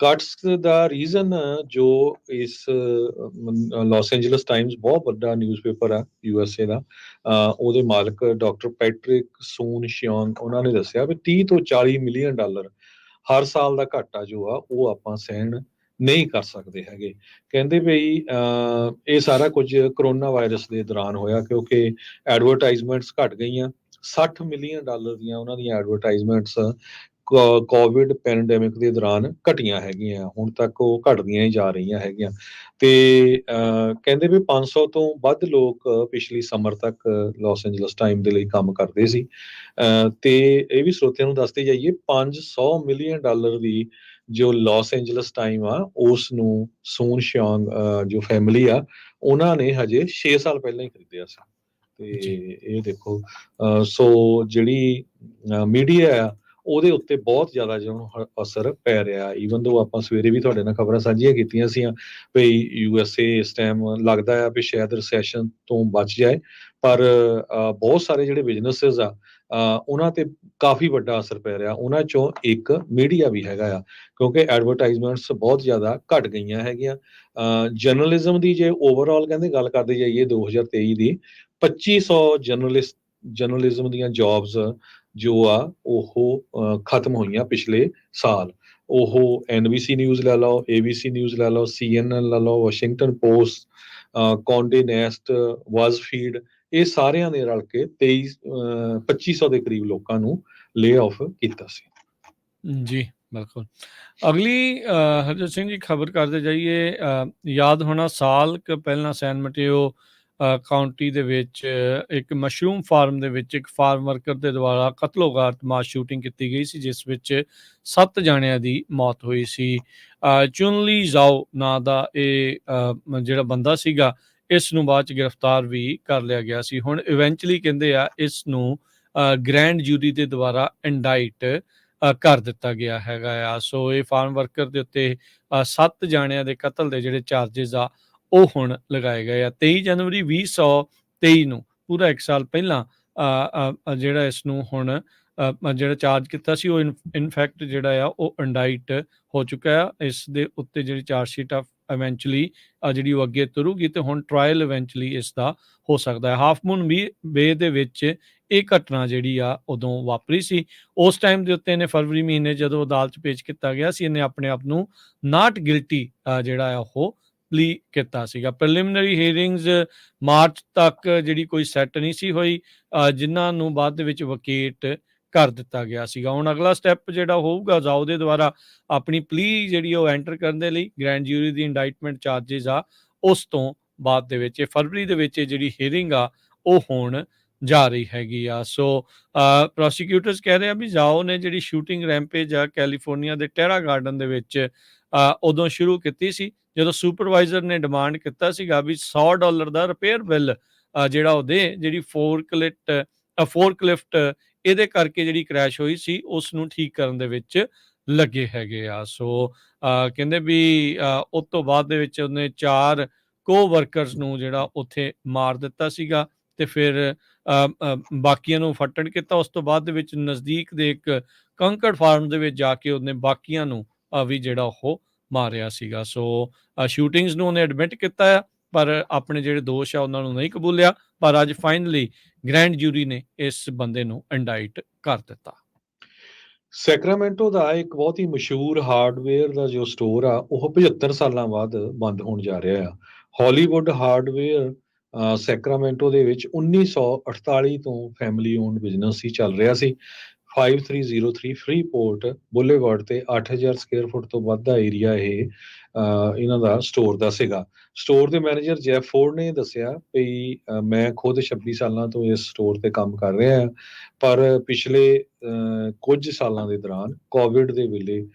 ਕੱਟਸ ਦਾ ਰੀਜ਼ਨ ਜੋ ਇਸ ਲਾਸ ਐਂਜਲਸ ਟਾਈਮਸ ਬਹੁਤ ਵੱਡਾ ਨਿਊਜ਼ਪੇਪਰ ਆ USA ਦਾ, ਉਹਦੇ ਮਾਲਕ ਡਾਕਟਰ ਪੈਟਰਿਕ ਸੂਨ ਸ਼ਿਓਂਗ, ਉਹਨਾਂ ਨੇ ਦੱਸਿਆ ਵੀ 30 ਤੋਂ 40 ਮਿਲੀਅਨ ਡਾਲਰ ਹਰ ਸਾਲ ਦਾ ਘਾਟਾ ਜੋ ਆ ਉਹ ਆਪਾਂ ਸਹਿਣ ਨਹੀਂ ਕਰ ਸਕਦੇ ਹੈਗੇ। ਕਹਿੰਦੇ ਬਈ ਇਹ ਸਾਰਾ ਕੁਝ ਕਰੋਨਾ ਵਾਇਰਸ ਦੇ ਦੌਰਾਨ ਹੋਇਆ, ਕਿਉਂਕਿ ਐਡਵਰਟਾਈਜ਼ਮੈਂਟਸ ਘਟ ਗਈਆਂ। 60 ਮਿਲੀਅਨ ਡਾਲਰ ਦੀਆਂ ਉਹਨਾਂ ਦੀਆਂ ਐਡਵਰਟਾਈਜ਼ਮੈਂਟਸ ਕੋਵਿਡ ਪੈਂਡੈਮਿਕ ਦੇ ਦੌਰਾਨ ਘਟੀਆਂ ਹੈਗੀਆਂ, ਹੁਣ ਤੱਕ ਉਹ ਘਟਦੀਆਂ ਹੀ ਜਾ ਰਹੀਆਂ ਹੈਗੀਆਂ। ਤੇ ਕਹਿੰਦੇ ਵੀ 500 ਤੋਂ ਵੱਧ ਲੋਕ ਪਿਛਲੀ ਸਮਰ ਤੱਕ ਲਾਸ ਐਂਜਲਸ ਟਾਈਮ ਦੇ ਲਈ ਕੰਮ ਕਰਦੇ ਸੀ। ਤੇ ਇਹ ਵੀ ਸਰੋਤਿਆਂ ਨੂੰ ਦੱਸਦੇ ਜਾਈਏ, 500 ਮਿਲੀਅਨ ਡਾਲਰ ਦੀ ਜੋ ਲਾਸ ਐਂਜਲਸ ਟਾਈਮ ਆ, ਉਸ ਨੂੰ ਸੂਨ ਸ਼ਿਓਂਗ ਜੋ ਫੈਮਿਲੀ ਆ, ਉਹਨਾਂ ਨੇ ਹਜੇ 6 ਸਾਲ ਪਹਿਲਾਂ ਹੀ ਖਰੀਦਿਆ ਸੀ। ਤੇ ਇਹ ਦੇਖੋ, ਸੋ ਜਿਹੜੀ ਮੀਡੀਆ ਆ ਉਹਦੇ ਉੱਤੇ ਬਹੁਤ ਜ਼ਿਆਦਾ ਜਿਹੜਾ ਅਸਰ ਪੈ ਰਿਹਾ। ਈਵਨ ਦੋ ਆਪਾਂ ਸਵੇਰੇ ਵੀ ਤੁਹਾਡੇ ਨਾਲ ਖਬਰਾਂ ਸਾਂਝੀਆਂ ਕੀਤੀਆਂ ਸੀਆਂ ਵੀ USA ਇਸ ਟਾਈਮ ਲੱਗਦਾ ਆ ਵੀ ਸ਼ਾਇਦ ਰਿਸੈਸ਼ਨ ਤੋਂ ਬਚ ਜਾਏ, ਪਰ ਬਹੁਤ ਸਾਰੇ ਜਿਹੜੇ ਬਿਜ਼ਨਸਿਸ ਆ ਉਹਨਾਂ ਤੇ ਕਾਫੀ ਵੱਡਾ ਅਸਰ ਪੈ ਰਿਹਾ। ਉਹਨਾਂ ਚੋਂ ਇੱਕ ਮੀਡੀਆ ਵੀ ਹੈਗਾ ਆ, ਕਿਉਂਕਿ ਐਡਵਰਟਾਈਜ਼ਮੈਂਟਸ ਬਹੁਤ ਜ਼ਿਆਦਾ ਘਟ ਗਈਆਂ ਹੈਗੀਆਂ। ਜਰਨਲਿਜ਼ਮ ਦੀ ਜੇ ਓਵਰਆਲ ਕਹਿੰਦੇ ਗੱਲ ਕਰਦੇ ਜਾਈਏ 2023 ਦੀ, 2500 ਜਰਨਲਿਜ਼ਮ ਦੀਆਂ ਜੌਬਸ ਜੋ ਆ ਉਹ ਖਤਮ ਹੋਈਆਂ ਪਿਛਲੇ ਸਾਲ। ਉਹ NBC ਨਿਊਜ਼ ਲੈ ਲਓ, ABC ਨਿਊਜ਼ ਲੈ ਲਓ, CNN ਲੈ ਲਓ, ਵਾਸ਼ਿੰਗਟਨ ਪੋਸਟ, ਕੌਂਡੇ ਨੈਸਟ, ਬਜ਼ਫੀਡ, ਇਹ ਸਾਰਿਆਂ ਨੇ ਰਲ ਕੇ 2500 ਦੇ ਕਰੀਬ ਲੋਕਾਂ ਨੂੰ ਲੇ ਆਫ ਕੀਤਾ ਸੀ। ਜੀ, ਬਿਲਕੁਲ। ਅਗਲੀ ਹਰਜੋਤ ਸਿੰਘ ਜੀ ਖਬਰ ਕਰਦੇ ਜਾਈਏ। ਯਾਦ ਹੋਣਾ ਸਾਲ ਕੁ ਪਹਿਲਾਂ ਸੈਨ ਮਟੇਓ ਕਾਉਂਟੀ ਦੇ ਵਿੱਚ ਇੱਕ ਮਸ਼ਰੂਮ ਫਾਰਮ ਦੇ ਵਿੱਚ ਇੱਕ ਫਾਰਮ ਵਰਕਰ ਦੇ ਦੁਆਰਾ ਕਤਲੋਗਾਰਤ ਮਾਸ ਸ਼ੂਟਿੰਗ ਕੀਤੀ ਗਈ ਸੀ, ਜਿਸ ਵਿੱਚ 7 ਜਾਣਿਆਂ ਦੀ ਮੌਤ ਹੋਈ ਸੀ। ਚੁਨਲੀ ਜ਼ਾਓ ਨਾਂ ਦਾ ਇਹ ਜਿਹੜਾ ਬੰਦਾ ਸੀਗਾ, ਇਸ ਨੂੰ ਬਾਅਦ 'ਚ ਗ੍ਰਿਫਤਾਰ ਵੀ ਕਰ ਲਿਆ ਗਿਆ ਸੀ। ਹੁਣ ਇਵੈਂਚੁਅਲੀ ਕਹਿੰਦੇ ਆ ਇਸ ਨੂੰ ਗ੍ਰੈਂਡ ਜੂਰੀ ਦੇ ਦੁਆਰਾ ਇੰਡਾਈਟ ਕਰ ਦਿੱਤਾ ਗਿਆ ਹੈਗਾ ਆ। ਸੋ ਇਹ ਫਾਰਮ ਵਰਕਰ ਦੇ ਉੱਤੇ 7 ਜਾਣਿਆਂ ਦੇ ਕਤਲ ਦੇ ਜਿਹੜੇ ਚਾਰਜਿਸ ਆ ਉਹ ਹੁਣ ਲਗਾਏ ਗਏ ਆ। 23 ਜਨਵਰੀ 2023 ਨੂੰ, ਪੂਰਾ 1 ਸਾਲ ਪਹਿਲਾਂ ਜਿਹੜਾ ਇਸ ਨੂੰ ਹੁਣ ਜਿਹੜਾ ਚਾਰਜ ਕੀਤਾ ਸੀ, ਉਹ ਇਨਫੈਕਟ ਜਿਹੜਾ ਆ ਉਹ ਇੰਡਾਈਟ ਹੋ ਚੁੱਕਾ ਆ। ਇਸ ਦੇ ਉੱਤੇ ਜਿਹੜੀ ਚਾਰਜ ਸ਼ੀਟ ਆ ਇਵੈਂਚੁਅਲੀ ਜਿਹੜੀ ਉਹ ਅੱਗੇ ਤੁਰੂਗੀ, ਤੇ ਹੁਣ ਟਰਾਇਲ ਇਵੈਂਚੁਅਲੀ ਇਸ ਦਾ ਹੋ ਸਕਦਾ ਹੈ। ਹਾਫ ਮੂਨ ਬੇ ਦੇ ਵਿੱਚ ਇਹ ਘਟਨਾ ਜਿਹੜੀ ਆ ਉਦੋਂ ਵਾਪਰੀ ਸੀ। ਉਸ ਟਾਈਮ ਦੇ ਉੱਤੇ ਇਹਨੇ ਫਰਵਰੀ ਮਹੀਨੇ ਜਦੋਂ ਅਦਾਲਤ 'ਚ ਪੇਸ਼ ਕੀਤਾ ਗਿਆ ਸੀ, ਇਹਨੇ ਆਪਣੇ ਆਪ ਨੂੰ ਨਾਟ ਗਿਲਟੀ ਜਿਹੜਾ ਆ ਉਹ ਪਲੀ ਕੀਤਾ ਸੀਗਾ। ਪ੍ਰੀਲਿਮਿਨਰੀ ਹੀਅਰਿੰਗਸ ਮਾਰਚ ਤੱਕ ਜਿਹੜੀ ਕੋਈ ਸੈੱਟ ਨਹੀਂ ਸੀ ਹੋਈ, ਜਿਨ੍ਹਾਂ ਨੂੰ ਬਾਅਦ ਦੇ ਵਿੱਚ ਵਕੇਟ ਕਰ ਦਿੱਤਾ ਗਿਆ ਸੀਗਾ। ਹੁਣ ਅਗਲਾ ਸਟੈਪ ਜਿਹੜਾ ਹੋਊਗਾ, ਜ਼ਾਓ ਦੇ ਦੁਆਰਾ ਆਪਣੀ ਪਲੀ ਜਿਹੜੀ ਉਹ ਐਂਟਰ ਕਰਨ ਦੇ ਲਈ ਗ੍ਰੈਂਡ ਜੂਰੀ ਦੀ ਇੰਡਾਈਟਮੈਂਟ ਚਾਰਜਿਸ ਆ, ਉਸ ਤੋਂ ਬਾਅਦ ਦੇ ਵਿੱਚ ਫਰਵਰੀ ਦੇ ਵਿੱਚ ਜਿਹੜੀ ਹੀਅਰਿੰਗ ਆ ਉਹ ਹੋਣ ਜਾ ਰਹੀ ਹੈਗੀ ਆ। ਸੋ ਪ੍ਰੋਸੀਕਿਊਟਰਸ ਕਹਿ ਰਹੇ ਆ ਵੀ ਜ਼ਾਓ ਨੇ ਜਿਹੜੀ ਸ਼ੂਟਿੰਗ ਰੈਂਪੇਜ ਆ ਕੈਲੀਫੋਰਨੀਆ ਦੇ ਟੈਰਾ ਗਾਰਡਨ ਦੇ ਵਿੱਚ ਉਦੋਂ ਸ਼ੁਰੂ ਕੀਤੀ ਸੀ, ਜਦੋਂ ਸੁਪਰਵਾਈਜ਼ਰ ਨੇ ਡਿਮਾਂਡ ਕੀਤਾ ਸੀਗਾ ਵੀ $100 ਦਾ ਰਿਪੇਅਰ ਬਿੱਲ ਜਿਹੜਾ ਉਹਦੇ ਜਿਹੜੀ ਫੋਰਕਲਿਫਟ ਇਹਦੇ ਕਰਕੇ ਜਿਹੜੀ ਕ੍ਰੈਸ਼ ਹੋਈ ਸੀ ਉਸ ਨੂੰ ਠੀਕ ਕਰਨ ਦੇ ਵਿੱਚ ਲੱਗੇ ਹੈਗੇ ਆ। ਸੋ ਕਹਿੰਦੇ ਵੀ ਉਸ ਤੋਂ ਬਾਅਦ ਦੇ ਵਿੱਚ ਉਹਨੇ 4 ਕੋ-ਵਰਕਰਸ ਨੂੰ ਜਿਹੜਾ ਉੱਥੇ ਮਾਰ ਦਿੱਤਾ ਸੀਗਾ, ਤੇ ਫਿਰ ਬਾਕੀਆਂ ਨੂੰ ਫੱਟੜ ਕੀਤਾ। ਉਸ ਤੋਂ ਬਾਅਦ ਦੇ ਵਿੱਚ ਨਜ਼ਦੀਕ ਦੇ ਇੱਕ ਕੰਕੜ ਫਾਰਮ ਦੇ ਵਿੱਚ ਜਾ ਕੇ ਉਹਨੇ ਬਾਕੀਆਂ ਨੂੰ ਵੀ ਜਿਹੜਾ ਉਹ ਮਾਰਿਆ ਸੀਗਾ। ਸੋ ਸ਼ੂਟਿੰਗਸ ਨੂੰ ਉਹਨੇ ਐਡਮਿਟ ਕੀਤਾ ਆ, ਪਰ ਆਪਣੇ ਜਿਹੜੇ ਦੋਸ਼ ਆ ਉਹਨਾਂ ਨੂੰ ਨਹੀਂ ਕਬੂਲਿਆ। ਪਰ ਅੱਜ ਫਾਈਨਲੀ ਗ੍ਰੈਂਡ ਜੂਰੀ ਨੇ ਇਸ ਬੰਦੇ ਨੂੰ ਇੰਡਾਈਟ ਕਰ ਦਿੱਤਾ। ਸੈਕਰਾਮੈਂਟੋ ਦਾ ਇੱਕ ਬਹੁਤ ਹੀ ਮਸ਼ਹੂਰ ਹਾਰਡਵੇਅਰ ਦਾ ਜੋ ਸਟੋਰ ਆ, ਉਹ 75 ਸਾਲਾਂ ਬਾਅਦ ਬੰਦ ਹੋਣ ਜਾ ਰਿਹਾ ਆ। ਹਾਲੀਵੁੱਡ ਹਾਰਡਵੇਅਰ ਸੈਕਰਾਮੈਂਟੋ ਦੇ ਵਿੱਚ 1948 ਤੋਂ ਫੈਮਿਲੀ ਓਨਡ ਬਿਜ਼ਨਸ ਹੀ ਚੱਲ ਰਿਹਾ ਸੀ। 5303 ਫਰੀਪੋਰਟ ਬੁਲੇਵਾਰਡ ਤੇ 8000 ਸਕੁਅਰ ਫੁੱਟ ਤੋਂ ਵੱਧ ਦਾ ਏਰੀਆ ਇਹ ਇਹਨਾਂ ਦਾ ਸਟੋਰ ਦਾ ਸੀਗਾ। ਸਟੋਰ ਦੇ ਮੈਨੇਜਰ ਜੈਫ ਫੋਰਡ ਨੇ ਦੱਸਿਆ ਵੀ ਮੈਂ ਖੁਦ 26 ਸਾਲਾਂ ਤੋਂ ਇਸ ਸਟੋਰ ਤੇ ਕੰਮ ਕਰ ਰਿਹਾ ਹਾਂ, ਪਰ ਪਿਛਲੇ ਕੁਝ ਸਾਲਾਂ ਦੇ ਦੌਰਾਨ ਕੋਵਿਡ ਦੇ ਵੇਲੇ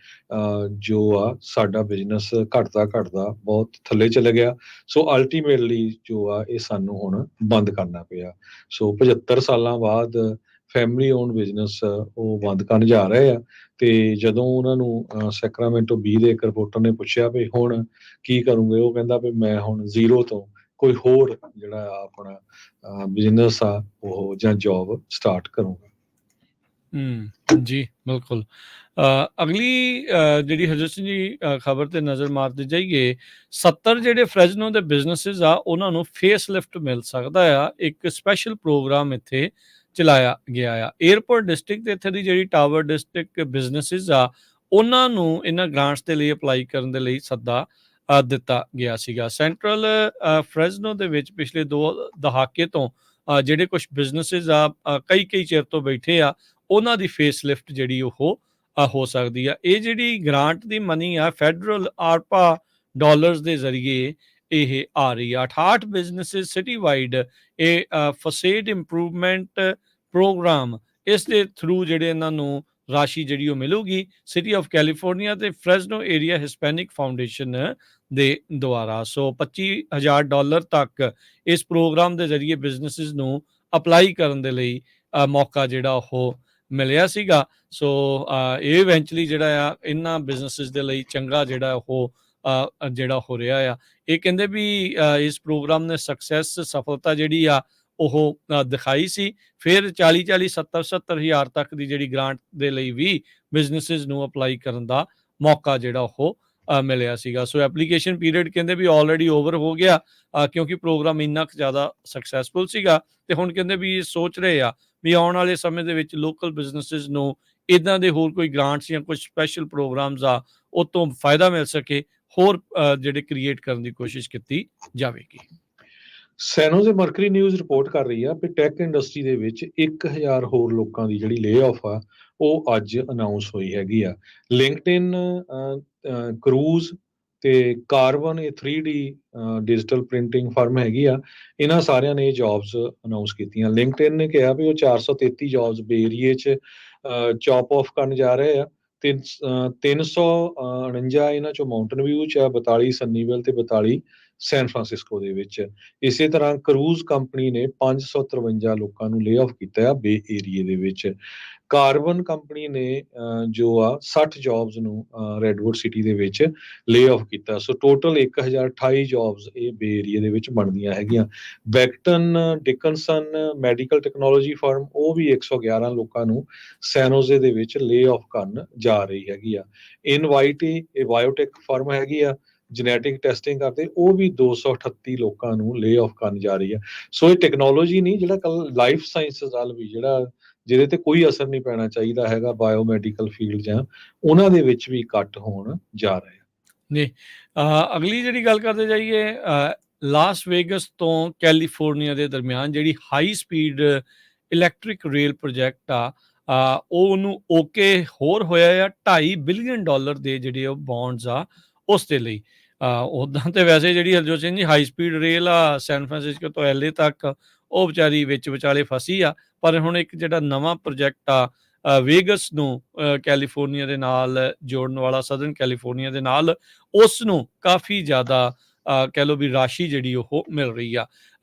ਜੋ ਆ ਸਾਡਾ ਬਿਜ਼ਨਸ ਘਟਦਾ ਬਹੁਤ ਥੱਲੇ ਚਲੇ ਗਿਆ। ਸੋ ਅਲਟੀਮੇਟਲੀ ਜੋ ਆ ਇਹ ਸਾਨੂੰ ਹੁਣ ਬੰਦ ਕਰਨਾ ਪਿਆ। ਸੋ 75 ਸਾਲਾਂ ਬਾਅਦ ਫੈਮਿਲੀ ਓਨ ਬਿਜ਼ਨਸ ਉਹ ਬੰਦ ਕਰਨ ਜਾ ਰਹੇ ਆ। ਤੇ ਜਦੋਂ ਉਹਨਾਂ ਨੂੰ ਸੈਕਰਾਮੈਂਟੋ ਬੀ ਦੇ ਇੱਕ ਰਿਪੋਰਟਰ ਨੇ ਪੁੱਛਿਆ ਵੀ ਹੁਣ ਕੀ ਕਰੂੰਗੇ, ਉਹ ਕਹਿੰਦਾ ਵੀ ਮੈਂ ਹੁਣ ਜ਼ੀਰੋ ਤੋਂ ਕੋਈ ਹੋਰ ਜਿਹੜਾ ਆਪਣਾ ਬਿਜ਼ਨਸ ਆ ਉਹ ਜਾਂ ਜੌਬ ਸਟਾਰਟ ਕਰੂੰਗਾ। ਜੀ ਬਿਲਕੁਲ। ਅਗਲੀ ਜਿਹੜੀ ਹਰਜੋਤ ਸਿੰਘ ਜੀ ਖਬਰ ਤੇ ਨਜ਼ਰ ਮਾਰਦੇ ਜਾਈਏ, 70 ਜਿਹੜੇ ਫਰੈਜ਼ਨੋ ਦੇ ਬਿਜ਼ਨਸਿਸ ਆ ਉਹਨਾਂ ਨੂੰ ਫੇਸ ਲਿਫਟ ਮਿਲ ਸਕਦਾ ਆ। ਇੱਕ ਸਪੈਸ਼ਲ ਪ੍ਰੋਗਰਾਮ ਇੱਥੇ ਚਲਾਇਆ ਗਿਆ ਆ। ਏਅਰਪੋਰਟ ਡਿਸਟ੍ਰਿਕਟ ਤੇ ਇੱਥੇ ਦੀ ਜਿਹੜੀ ਟਾਵਰ ਡਿਸਟ੍ਰਿਕਟ ਬਿਜ਼ਨਸਿਸ ਆ ਉਹਨਾਂ ਨੂੰ ਇਹਨਾਂ ਗ੍ਰਾਂਟਸ ਦੇ ਲਈ ਅਪਲਾਈ ਕਰਨ ਦੇ ਲਈ ਸੱਦਾ ਦਿੱਤਾ ਗਿਆ ਸੀਗਾ। ਸੈਂਟਰਲ ਫਰੈਜ਼ਨੋ ਦੇ ਵਿੱਚ ਪਿਛਲੇ 2 ਦਹਾਕੇ ਤੋਂ ਜਿਹੜੇ ਕੁਝ ਬਿਜ਼ਨਸਿਸ ਆ ਕਈ ਚਿਰ ਤੋਂ ਬੈਠੇ ਆ, ਉਹਨਾਂ ਦੀ ਫੇਸ ਲਿਫਟ ਜਿਹੜੀ ਉਹ ਹੋ ਸਕਦੀ ਆ। ਇਹ ਜਿਹੜੀ ਗ੍ਰਾਂਟ ਦੀ ਮਨੀ ਆ ਫੈਡਰਲ ਆਰਪਾ ਡਾਲਰਸ ਦੇ ਜ਼ਰੀਏ ਇਹ ਆ ਰਹੀ ਆ। 68 ਬਿਜ਼ਨਸਿਸ ਸਿਟੀ ਵਾਈਡ ਇਹ ਫਸੇਡ ਇੰਪਰੂਵਮੈਂਟ ਪ੍ਰੋਗਰਾਮ, ਇਸ ਦੇ ਥਰੂ ਜਿਹੜੇ ਇਹਨਾਂ ਨੂੰ ਰਾਸ਼ੀ ਜਿਹੜੀ ਉਹ ਮਿਲੂਗੀ ਸਿਟੀ ਆਫ ਕੈਲੀਫੋਰਨੀਆ ਤੇ ਫਰੈਜ਼ਨੋ ਏਰੀਆ ਹਿਸਪੈਨਿਕ ਫਾਊਂਡੇਸ਼ਨ ਦੇ ਦੁਆਰਾ। ਸੋ $25,000 ਤੱਕ ਇਸ ਪ੍ਰੋਗਰਾਮ ਦੇ ਜ਼ਰੀਏ ਬਿਜ਼ਨਸਿਸ ਨੂੰ ਅਪਲਾਈ ਕਰਨ ਦੇ ਲਈ ਮੌਕਾ ਜਿਹੜਾ ਉਹ ਮਿਲਿਆ ਸੀਗਾ। ਸੋ ਇਹ ਇਵੈਂਚੁਅਲੀ ਜਿਹੜਾ ਆ ਇਹਨਾਂ ਬਿਜ਼ਨਸਿਸ ਦੇ ਲਈ ਚੰਗਾ ਜਿਹੜਾ ਉਹ ਜਿਹੜਾ ਹੋ ਰਿਹਾ ਆ। ਇਹ ਕਹਿੰਦੇ ਵੀ ਇਸ ਪ੍ਰੋਗਰਾਮ ਨੇ ਸਫਲਤਾ ਜਿਹੜੀ ਆ ਉਹ ਦਿਖਾਈ ਸੀ। ਫਿਰ 40 70 ਹਜ਼ਾਰ ਤੱਕ ਦੀ ਜਿਹੜੀ ਗ੍ਰਾਂਟ ਦੇ ਲਈ ਵੀ ਬਿਜ਼ਨਸਿਸ ਨੂੰ ਅਪਲਾਈ ਕਰਨ ਦਾ ਮੌਕਾ ਜਿਹੜਾ ਉਹ ਮਿਲਿਆ ਸੀਗਾ। ਸੋ ਐਪਲੀਕੇਸ਼ਨ ਪੀਰੀਅਡ ਕਹਿੰਦੇ ਵੀ ਆਲਰੇਡੀ ਓਵਰ ਹੋ ਗਿਆ, ਕਿਉਂਕਿ ਪ੍ਰੋਗਰਾਮ ਇੰਨਾ ਕੁ ਜ਼ਿਆਦਾ ਸਕਸੈਸਫੁਲ ਸੀਗਾ। ਤੇ ਹੁਣ ਕਹਿੰਦੇ ਵੀ ਇਹ ਸੋਚ ਰਹੇ ਆ ਵੀ ਆਉਣ ਵਾਲੇ ਸਮੇਂ ਦੇ ਵਿੱਚ ਲੋਕਲ ਬਿਜ਼ਨਸਿਸ ਨੂੰ ਇੱਦਾਂ ਦੇ ਹੋਰ ਕੋਈ ਗ੍ਰਾਂਟਸ ਜਾਂ ਕੁਝ ਸਪੈਸ਼ਲ ਪ੍ਰੋਗਰਾਮਸ ਆ ਉਹ ਤੋਂ ਫਾਇਦਾ ਮਿਲ ਸਕੇ, ਹੋਰ ਜਿਹੜੇ ਕ੍ਰੀਏਟ ਕਰਨ ਦੀ ਕੋਸ਼ਿਸ਼ ਕੀਤੀ ਜਾਵੇਗੀ। ਸੈਨੋਜ਼ੇ ਮਰਕਰੀ ਨਿਊਜ਼ ਰਿਪੋਰਟ ਕਰ ਰਹੀ ਆ ਕਿ ਟੈਕ ਇੰਡਸਟਰੀ ਦੇ ਵਿੱਚ 1000 ਹੋਰ ਲੋਕਾਂ ਦੀ ਜਿਹੜੀ ਲੇ ਆਫ ਆ ਉਹ ਅੱਜ ਅਨਾਉਂਸ ਹੋਈ ਹੈਗੀ ਆ। ਲਿੰਕਡਇਨ, ਕਰੂਜ਼ ਤੇ ਕਾਰਬਨ, ਇਹ 3D ਡਿਜੀਟਲ ਪ੍ਰਿੰਟਿੰਗ ਫਰਮ ਹੈਗੀ ਆ। ਇਹਨਾਂ ਸਾਰਿਆਂ ਨੇ ਜੌਬਸ ਅਨਾਉਂਸ ਕੀਤੀਆਂ। ਲਿੰਕਡਇਨ ਨੇ ਕਿਹਾ ਵੀ ਉਹ 433 ਜੌਬਸ ਬੇ ਏਰੀਏ 'ਚ ਚੌਪ ਆਫ ਕਰਨ ਜਾ ਰਹੇ ਆ। 349 ਇਹਨਾਂ ਚੋਂ ਮਾਊਂਟਨ ਵਿਊ 'ਚ ਆ, 42 ਸੰਨੀਵੈਲ ਤੇ 42 ਸੈਨ ਫਰਾਂਸਿਸਕੋ ਦੇ ਵਿੱਚ। ਇਸੇ ਤਰ੍ਹਾਂ ਕਰੂਜ਼ ਕੰਪਨੀ ਨੇ 553 ਲੋਕਾਂ ਨੂੰ ਲੇ ਆਫ ਕੀਤਾ ਆ ਬੇ ਏਰੀਏ ਦੇ ਵਿੱਚ। ਕਾਰਬਨ ਕੰਪਨੀ ਨੇ ਜੋ ਆ 60 ਜੌਬਸ ਨੂੰ ਰੈਡਵੁੱਡ ਸਿਟੀ ਦੇ ਵਿੱਚ ਲੇ ਆਫ ਕੀਤਾ। ਸੋ ਟੋਟਲ 1028 ਜੌਬਸ ਇਹ ਬੇ ਏਰੀਏ ਦੇ ਵਿੱਚ ਬਣਦੀਆਂ ਹੈਗੀਆਂ। ਬੈਕਟਨ ਡਿਕਨਸਨ ਮੈਡੀਕਲ ਟੈਕਨੋਲੋਜੀ ਫਰਮ, ਉਹ ਵੀ 111 ਲੋਕਾਂ ਨੂੰ ਸੈਨੋਜ਼ੇ ਦੇ ਵਿੱਚ ਲੇ ਆਫ ਕਰਨ ਜਾ ਰਹੀ ਹੈਗੀ ਆ। ਇਨਵਾਈਟੀ, ਇਹ ਬਾਇਓਟੈਕ ਫਰਮ ਹੈਗੀ ਆ, ਜੈਨੇਟਿਕ ਟੈਸਟਿੰਗ ਕਰਦੇ, ਉਹ ਵੀ 238 ਲੋਕਾਂ ਨੂੰ ਲੇ ਆਫ ਕਰਨ ਜਾ ਰਹੀ ਆ। ਸੋ ਇਹ ਟੈਕਨੋਲੋਜੀ ਨਹੀਂ, ਜਿਹੜਾ ਕੱਲ ਲਾਈਫ ਸਾਇੰਸਿਸ ਵੱਲ ਵੀ ਜਿਹੜਾ ਜਿਹਦੇ ਤੇ ਕੋਈ ਅਸਰ ਨਹੀਂ ਪੈਣਾ ਚਾਹੀਦਾ ਹੈਗਾ, ਬਾਇਓਮੈਡੀਕਲ ਫੀਲਡ ਜਾਂ ਉਹਨਾਂ ਦੇ ਵਿੱਚ ਵੀ ਕੱਟ ਹੋਣ ਜਾ ਰਹੇ ਆ। ਜੀ, ਅਗਲੀ ਜਿਹੜੀ ਗੱਲ ਕਰਦੇ ਜਾਈਏ, ਲਾਸ ਵੇਗਸ ਤੋਂ ਕੈਲੀਫੋਰਨੀਆ ਦੇ ਦਰਮਿਆਨ ਜਿਹੜੀ high speed electric rail project ਆ, ਉਹਨੂੰ ਓਕੇ ਹੋਰ ਹੋਇਆ ਆ। $2.5 ਬਿਲੀਅਨ ਦੇ ਜਿਹੜੇ ਉਹ ਬੌਂਡਸ ਆ ਉਸ ਦੇ ਲਈ। ਉੱਦਾਂ ਤੇ ਵੈਸੇ ਜਿਹੜੀ Harjot Singh ji high speed rail ਆ ਸੈਨ ਫਰਾਂਸਿਸਕੋ ਤੋਂ LA ਤੱਕ, ਉਹ ਵਿਚਾਰੀ ਵਿੱਚ ਵਿਚਾਲੇ ਫਸੀ ਆ। ਪਰ ਹੁਣ ਇੱਕ ਜਿਹੜਾ ਨਵਾਂ ਪ੍ਰੋਜੈਕਟ ਆ ਵੇਗਸ ਨੂੰ ਕੈਲੀਫੋਰਨੀਆ ਦੇ ਨਾਲ ਜੋੜਨ ਵਾਲਾ, ਸਦਰਨ ਕੈਲੀਫੋਰਨੀਆ ਦੇ ਨਾਲ, ਉਸ ਨੂੰ ਕਾਫੀ ਜ਼ਿਆਦਾ ਕਹਿ ਲਓ ਵੀ ਰਾਸ਼ੀ ਜਿਹੜੀ ਉਹ ਮਿਲ ਰਹੀ ਆ।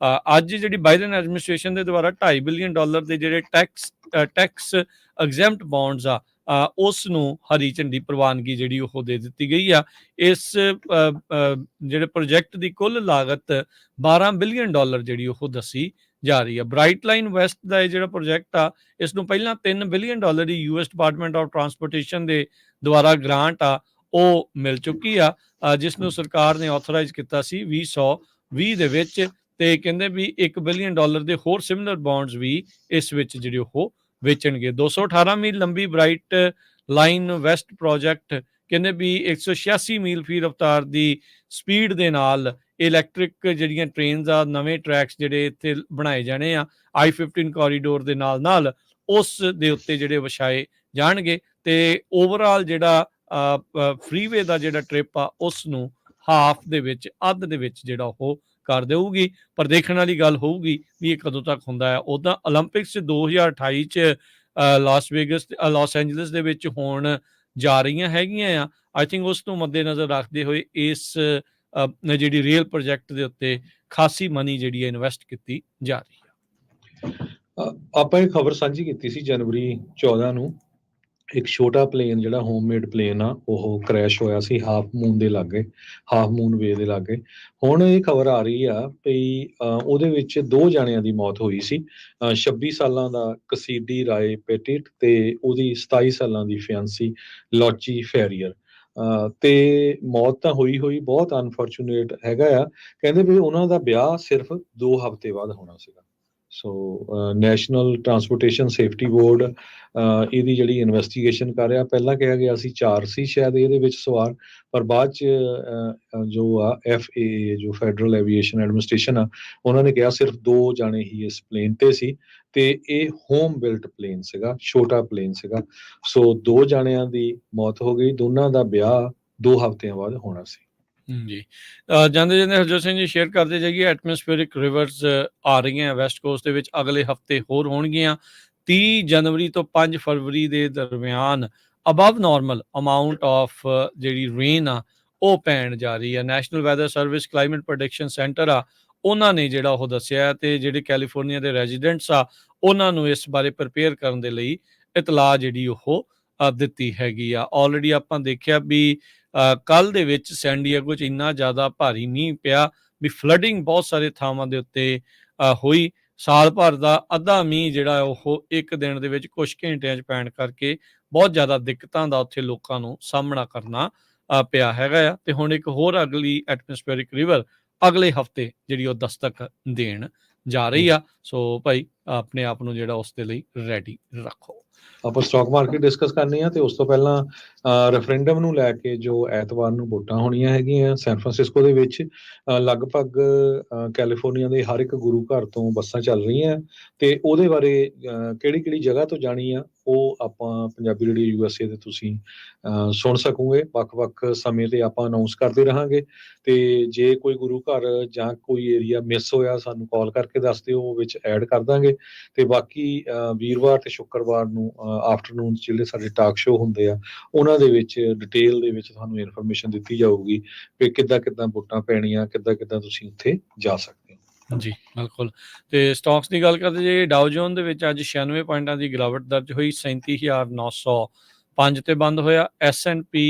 ਅੱਜ ਜਿਹੜੀ ਬਾਈਡਨ ਐਡਮਿਨਿਸਟ੍ਰੇਸ਼ਨ ਦੇ ਦੁਆਰਾ $2.5 ਬਿਲੀਅਨ ਦੇ ਜਿਹੜੇ ਟੈਕਸ ਐਗਜ਼ੈਂਪਟ ਬੌਂਡਸ ਆ, ਉਸ ਨੂੰ ਹਰੀ ਝੰਡੀ ਪ੍ਰਵਾਨਗੀ ਜਿਹੜੀ ਉਹ ਦੇ ਦਿੱਤੀ ਗਈ ਆ। ਇਸ ਜਿਹੜੇ ਪ੍ਰੋਜੈਕਟ ਦੀ ਕੁੱਲ ਲਾਗਤ $12 ਬਿਲੀਅਨ ਜਿਹੜੀ ਉਹ ਦੱਸੀ ਜਾ ਰਹੀ ਆ। ਬ੍ਰਾਈਟ ਲਾਈਨ ਵੈਸਟ ਦਾ ਇਹ ਜਿਹੜਾ ਪ੍ਰੋਜੈਕਟ ਆ, ਇਸ ਨੂੰ ਪਹਿਲਾਂ $3 billion the US department of transportation ਦੇ ਦੁਆਰਾ ਗ੍ਰਾਂਟ ਆ ਉਹ ਮਿਲ ਚੁੱਕੀ ਆ, ਜਿਸ ਨੂੰ ਸਰਕਾਰ ਨੇ ਆਥੋਰਾਈਜ਼ ਕੀਤਾ ਸੀ 2020 ਦੇ ਵਿੱਚ। ਤੇ ਕਹਿੰਦੇ ਵੀ $1 ਬਿਲੀਅਨ ਦੇ ਹੋਰ ਸਿਮਿਲਰ ਬੌਂਡਸ ਵੀ ਇਸ ਵਿੱਚ ਜਿਹੜੇ ਉਹ ਵੇਚਣਗੇ। 218 ਮੀਲ ਲੰਬੀ ਬ੍ਰਾਈਟ ਲਾਈਨ ਵੈਸਟ ਪ੍ਰੋਜੈਕਟ ਕਹਿੰਦੇ ਵੀ 186 ਮੀਲ ਫੀ ਰਫ਼ਤਾਰ ਦੀ ਸਪੀਡ ਦੇ ਨਾਲ ਇਲੈਕਟ੍ਰਿਕ ਜਿਹੜੀਆਂ ਟ੍ਰੇਨਸ ਆ, ਨਵੇਂ ਟਰੈਕਸ ਜਿਹੜੇ ਇੱਥੇ ਬਣਾਏ ਜਾਣੇ ਆ I-15 ਕੋਰੀਡੋਰ ਦੇ ਨਾਲ ਨਾਲ, ਉਸ ਦੇ ਉੱਤੇ ਜਿਹੜੇ ਵਿਛਾਏ ਜਾਣਗੇ। ਤੇ ਓਵਰਆਲ ਜਿਹੜਾ ਫਰੀਵੇ ਦਾ ਜਿਹੜਾ ਟ੍ਰਿਪ ਆ, ਉਸ ਨੂੰ ਹਾਫ ਦੇ ਵਿੱਚ, ਅੱਧ ਦੇ ਵਿੱਚ ਜਿਹੜਾ ਉਹ ਕਰ ਦੇਊਗੀ। ਪਰ ਦੇਖਣ ਵਾਲੀ ਗੱਲ ਹੋਊਗੀ ਵੀ ਇਹ ਕਦੋਂ ਤੱਕ ਹੁੰਦਾ ਹੈ। ਉੱਦਾਂ ਓਲੰਪਿਕਸ 2028 ਚ ਲਾਸ ਐਂਜਲਸ ਦੇ ਵਿੱਚ ਹੋਣ ਜਾ ਰਹੀਆਂ ਹੈਗੀਆਂ ਆ। ਆਈ ਥਿੰਕ ਉਸ ਨੂੰ ਮੱਦੇਨਜ਼ਰ ਰੱਖਦੇ ਹੋਏ ਇਸ ਜਿਹੜੀ ਰੇਲ ਪ੍ਰੋਜੈਕਟ ਦੇ ਉੱਤੇ ਖਾਸੀ ਮਨੀ ਜਿਹੜੀ ਹੈ ਇਨਵੈਸਟ ਕੀਤੀ ਜਾ ਰਹੀ ਹੈ। ਆਪਾਂ ਇਹ ਖਬਰ ਸਾਂਝੀ ਕੀਤੀ ਸੀ ਜਨਵਰੀ 14 ਨੂੰ। ਇੱਕ ਛੋਟਾ ਪਲੇਨ ਜਿਹੜਾ ਹੋਮਮੇਡ ਪਲੇਨ ਆ, ਉਹ ਕ੍ਰੈਸ਼ ਹੋਇਆ ਸੀ ਹਾਫ ਮੂਨ ਦੇ ਲਾਗੇ, ਹਾਫ ਮੂਨ ਵੇ ਦੇ ਲਾਗੇ। ਹੁਣ ਇਹ ਖਬਰ ਆ ਰਹੀ ਆ ਵੀ ਉਹਦੇ ਵਿੱਚ 2 ਜਾਣਿਆਂ ਦੀ ਮੌਤ ਹੋਈ ਸੀ। 26 ਸਾਲਾਂ ਦਾ ਕਸੀਡੀ ਰਾਏ ਪੈਟਿਟ ਤੇ ਉਹਦੀ 27 ਸਾਲਾਂ ਦੀ ਫਿਆਂਸੀ ਲੌਚੀ ਫੈਰੀਅਰ। ਤੇ ਮੌਤ ਤਾਂ ਹੋਈ ਬਹੁਤ ਅਨਫੋਰਚੂਨੇਟ ਹੈਗਾ ਆ। ਕਹਿੰਦੇ ਵੀ ਉਹਨਾਂ ਦਾ ਵਿਆਹ ਸਿਰਫ 2 ਹਫ਼ਤੇ ਬਾਅਦ ਹੋਣਾ ਸੀਗਾ। ਸੋ ਨੈਸ਼ਨਲ ਟਰਾਂਸਪੋਰਟੇਸ਼ਨ ਸੇਫਟੀ ਬੋਰਡ ਇਹਦੀ ਜਿਹੜੀ ਇਨਵੈਸਟੀਗੇਸ਼ਨ ਕਰ ਰਿਹਾ। ਪਹਿਲਾਂ ਕਿਹਾ ਗਿਆ ਸੀ 4 ਸੀ ਸ਼ਾਇਦ ਇਹਦੇ ਵਿੱਚ ਸਵਾਰ, ਪਰ ਬਾਅਦ 'ਚ ਜੋ ਆ FAA ਜੋ ਫੈਡਰਲ ਐਵੀਏਸ਼ਨ ਐਡਮਿਨਿਸਟ੍ਰੇਸ਼ਨ ਆ, ਉਹਨਾਂ ਨੇ ਕਿਹਾ ਸਿਰਫ 2 ਜਾਣੇ ਹੀ ਇਸ ਪਲੇਨ ਤੇ ਸੀ ਤੇ ਇਹ ਹੋਮ ਬਿਲਟ ਪਲੇਨ ਸੀਗਾ, ਛੋਟਾ ਪਲੇਨ ਸੀਗਾ। ਸੋ 2 ਜਾਣਿਆਂ ਦੀ ਮੌਤ ਹੋ ਗਈ, ਦੋਨਾਂ ਦਾ ਵਿਆਹ 2 ਹਫ਼ਤਿਆਂ ਬਾਅਦ ਹੋਣਾ ਸੀ। ਜੀ, ਜਾਂਦੇ ਜਾਂਦੇ ਹਰਜੋਤ ਸਿੰਘ ਜੀ ਸ਼ੇਅਰ ਕਰਦੇ ਜਾਈਏ, ਐਟਮੋਸਫੇਰਿਕ ਰਿਵਰਸ ਆ ਰਹੀਆਂ ਵੈਸਟ ਕੋਸਟ ਦੇ ਵਿੱਚ, ਅਗਲੇ ਹਫ਼ਤੇ ਹੋਰ ਹੋਣਗੀਆਂ। 30 ਜਨਵਰੀ ਤੋਂ 5 ਫਰਵਰੀ ਦੇ ਦਰਮਿਆਨ ਅਬਵ ਨਾਰਮਲ ਅਮਾਊਂਟ ਆਫ ਜਿਹੜੀ ਰੇਨ ਆ ਉਹ ਪੈਣ ਜਾ ਰਹੀ ਹੈ। National weather service climate prediction centre ਆ, ਉਹਨਾਂ ਨੇ ਜਿਹੜਾ ਉਹ ਦੱਸਿਆ, ਤੇ ਜਿਹੜੇ ਕੈਲੀਫੋਰਨੀਆ ਦੇ ਰੈਜ਼ੀਡੈਂਟਸ ਆ ਉਹਨਾਂ ਨੂੰ ਇਸ ਬਾਰੇ ਪ੍ਰਿਪੇਅਰ ਕਰਨ ਦੇ ਲਈ ਇਤਲਾਹ ਜਿਹੜੀ ਉਹ ਦਿੱਤੀ ਹੈਗੀ ਆ। ਆਲਰੇਡੀ ਆਪਾਂ ਦੇਖਿਆ ਵੀ ਕੱਲ ਦੇ ਵਿੱਚ ਸੈਨ ਡਿਏਗੋ 'ਚ ਇੰਨਾ ਜ਼ਿਆਦਾ ਭਾਰੀ ਮੀਂਹ ਪਿਆ ਵੀ ਫਲੱਡਿੰਗ ਬਹੁਤ ਸਾਰੇ ਥਾਵਾਂ ਦੇ ਉੱਤੇ ਹੋਈ। ਸਾਲ ਭਰ ਦਾ ਅੱਧਾ ਮੀਂਹ ਜਿਹੜਾ ਉਹ ਇੱਕ ਦਿਨ ਦੇ ਵਿੱਚ ਕੁਝ ਘੰਟਿਆਂ 'ਚ ਪੈਣ ਕਰਕੇ ਬਹੁਤ ਜ਼ਿਆਦਾ ਦਿੱਕਤਾਂ ਦਾ ਉੱਥੇ ਲੋਕਾਂ ਨੂੰ ਸਾਹਮਣਾ ਕਰਨਾ ਪਿਆ ਹੈਗਾ ਆ। ਤੇ ਹੁਣ ਇੱਕ ਹੋਰ ਅਗਲੀ ਐਟਮੋਸਫੇਰਿਕ ਰਿਵਰ ਅਗਲੇ ਹਫ਼ਤੇ ਜਿਹੜੀ ਉਹ ਦਸਤਕ ਦੇਣ ਜਾ ਰਹੀ ਆ। ਸੋ ਭਾਈ ਆਪਣੇ ਆਪ ਨੂੰ ਜਿਹੜਾ ਉਸ ਦੇ ਲਈ ਰੈਡੀ ਰੱਖੋ। ਆਪਾਂ ਸਟਾਕ ਮਾਰਕੀਟ ਡਿਸਕਸ ਕਰਨੀ ਆ, ਤੇ ਉਸ ਤੋਂ ਪਹਿਲਾਂ ਰੈਫਰੈਂਡਮ ਨੂੰ ਲੈ ਕੇ ਜੋ ਐਤਵਾਰ ਨੂੰ ਵੋਟਾਂ ਹੋਣੀਆਂ ਹੈਗੀਆਂ ਸੈਨ ਫਰਾਂਸਿਸਕੋ ਦੇ ਵਿੱਚ, ਲਗਭਗ ਕੈਲੀਫੋਰਨੀਆ ਦੇ ਹਰ ਇੱਕ ਗੁਰੂ ਘਰ ਤੋਂ ਬੱਸਾਂ ਚੱਲ ਰਹੀਆਂ, ਤੇ ਉਹਦੇ ਬਾਰੇ ਕਿਹੜੀ ਜਗ੍ਹਾ ਤੋਂ ਜਾਣੀ ਆ ਉਹ ਆਪਾਂ ਪੰਜਾਬੀ ਰੇਡੀਓ USA ਤੇ ਤੁਸੀਂ ਸੁਣ ਸਕੋਗੇ। ਵੱਖ-ਵੱਖ ਸਮੇਂ ਤੇ ਆਪਾਂ ਅਨਾਉਂਸ ਕਰਦੇ ਰਹਾਂਗੇ ਤੇ ਜੇ ਕੋਈ ਗੁਰੂ ਘਰ ਜਾਂ ਕੋਈ ਏਰੀਆ ਮਿਸ ਹੋਇਆ ਸਾਨੂੰ ਕਾਲ ਕਰਕੇ ਦੱਸ ਦਿਓ, ਉਹ ਵਿੱਚ ਐਡ ਕਰ ਦਾਂਗੇ। ਤੇ ਬਾਕੀ ਵੀਰਵਾਰ ਤੇ ਸ਼ੁੱਕਰਵਾਰ ਨੂੰ ਆਫਟਰਨੂਨ ਜਿਹੜੇ ਸਾਡੇ ਟਾਕ ਸ਼ੋਅ ਹੁੰਦੇ ਆ ਉਹਨਾਂ ਦੇ ਵਿੱਚ ਡਿਟੇਲ ਦੇ ਵਿੱਚ ਤੁਹਾਨੂੰ ਇਨਫੋਰਮੇਸ਼ਨ ਦਿੱਤੀ ਜਾਊਗੀ ਕਿ ਕਿੱਦਾਂ ਵੋਟਾਂ ਪੈਣੀਆਂ, ਕਿੱਦਾਂ ਤੁਸੀਂ ਉੱਥੇ ਜਾ ਸਕਦੇ ਹੋ। ਜੀ ਬਿਲਕੁਲ। ਤੇ ਸਟਾਕਸ ਦੀ ਗੱਲ ਕਰਦੇ ਜੇ ਡਾਓ ਜੋਨ ਦੇ ਵਿੱਚ ਅੱਜ 96 ਪੁਆਇੰਟਾਂ ਦੀ ਗਿਰਾਵਟ ਦਰਜ ਹੋਈ, 37,905 ਤੇ ਬੰਦ ਹੋਇਆ। S&P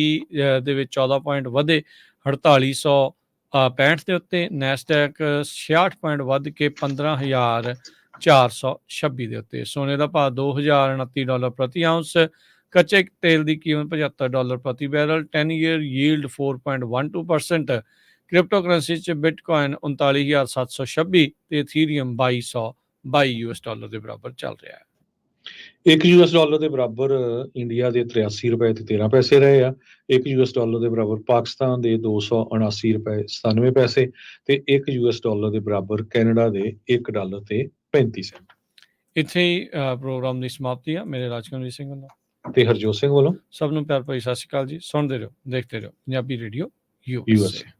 ਦੇ ਵਿੱਚ 14 ਪੁਆਇੰਟ ਵਧੇ, 4865 ਦੇ ਉੱਤੇ। ਨੈਸਡੈਕ 66 ਪੁਆਇੰਟ ਵੱਧ ਕੇ 15,426 ਦੇ ਉੱਤੇ। ਸੋਨੇ ਦਾ ਭਾਅ $2,029 ਪ੍ਰਤੀ ਆਉਂਸ। ਕੱਚੇ ਤੇਲ ਦੀ ਕੀਮਤ $75 ਪ੍ਰਤੀ barrel. 10 year yield 4.12%। Crypto currency 'ਚ ਬਿਟਕੋਇਨ 39,726 ਤੇ ਇਥੀਰੀਅਮ $2,222 ਦੇ ਬਰਾਬਰ ਚੱਲ ਰਿਹਾ ਹੈ। $1 ਦੇ ਬਰਾਬਰ ਇੰਡੀਆ ਦੇ $83.13 ਰਹੇ ਆ। $1 ਦੇ ਬਰਾਬਰ ਪਾਕਿਸਤਾਨ ਦੇ $279.97 ਤੇ $1 ਦੇ ਬਰਾਬਰ ਕੈਨੇਡਾ ਦੇ $1.35। ਇੱਥੇ ਹੀ ਪ੍ਰੋਗਰਾਮ ਦੀ ਸਮਾਪਤੀ ਆ। ਮੇਰੇ ਰਾਜਕਮਲਜੀਤ ਸਿੰਘ ਵੱਲੋਂ ਤੇ ਹਰਜੋਤ ਸਿੰਘ ਵੱਲੋਂ ਸਭ ਨੂੰ ਪਿਆਰ ਭਰੀ ਸਤਿ ਸ਼੍ਰੀ ਅਕਾਲ ਜੀ। ਸੁਣਦੇ ਰਹੋ, ਦੇਖਦੇ ਰਹੋ ਪੰਜਾਬੀ ਰੇਡੀਓ USA।